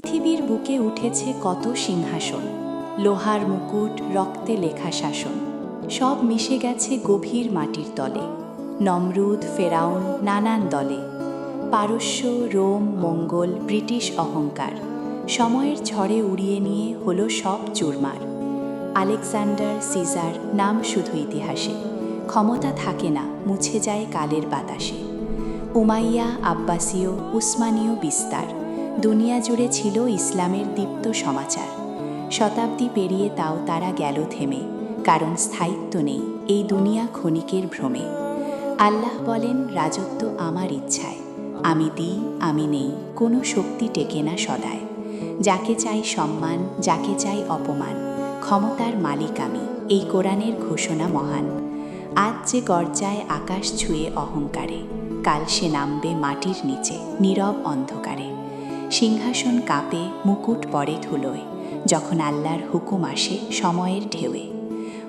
পৃথিবীর বুকে উঠেছে কত সিংহাসন, লোহার মুকুট, রক্তে লেখা শাসন, সব মিশে গেছে গভীর মাটির তলে। নমরুদ, ফেরাউন, নানান দলে, পারস্য, রোম, মঙ্গল, ব্রিটিশ অহংকার, সময়ের ঝড়ে উড়িয়ে নিয়ে হলো সব চুরমার। আলেকজান্ডার, সিজার নাম শুধু ইতিহাসে, ক্ষমতা থাকে না, মুছে যায় কালের বাতাসে। উমাইয়া, আব্বাসীয়, উসমানীয় বিস্তার, দুনিয়া জুড়ে ছিল ইসলামের দীপ্ত সমাচার। শতাব্দী পেরিয়ে তাও তারা গেল থেমে, কারণ স্থায়িত্ব নেই এই দুনিয়া ক্ষণিকের ভ্রমে। আল্লাহ বলেন, রাজত্ব আমার ইচ্ছায়, আমি দিই, আমি নেই, কোনো শক্তি টেকে না সদায়। যাকে চাই সম্মান, যাকে চাই অপমান, ক্ষমতার মালিক আমি, এই কোরআনের ঘোষণা মহান। আজ যে গর্জায় আকাশ ছুঁয়ে অহংকারে, কাল সে নামবে মাটির নিচে নীরব অন্ধকারে। সিংহাসন কাঁপে, মুকুট পড়ে ধুলোয়, যখন আল্লাহর হুকুম আসে সময়ের ঢেউয়ে।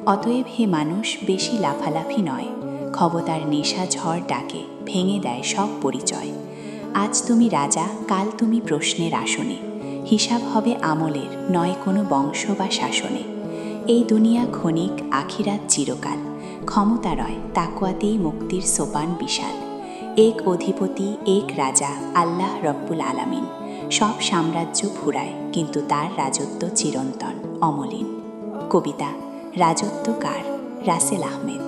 অতএব হে মানুষ, বেশি লাফালাফি নয়, ক্ষমতার নেশা ঝড় ডাকে, ভেঙে দেয় সব পরিচয়। আজ তুমি রাজা, কাল তুমি প্রশ্নের আসনে, হিসাব হবে আমলের, নয় কোনো বংশ বা শাসনে। এই দুনিয়া ক্ষণিক, আখিরাত চিরকাল, ক্ষমতা রয় তাকওয়াতেই মুক্তির সোপান বিশাল। এক অধিপতি, এক রাজা, আল্লাহ রব্বুল আলামিন, সব সাম্রাজ্য ফুরায় কিন্তু তার রাজত্ব চিরন্তন অমলিন। কবিতা রাজত্ব কার, রাসেল আহমেদ।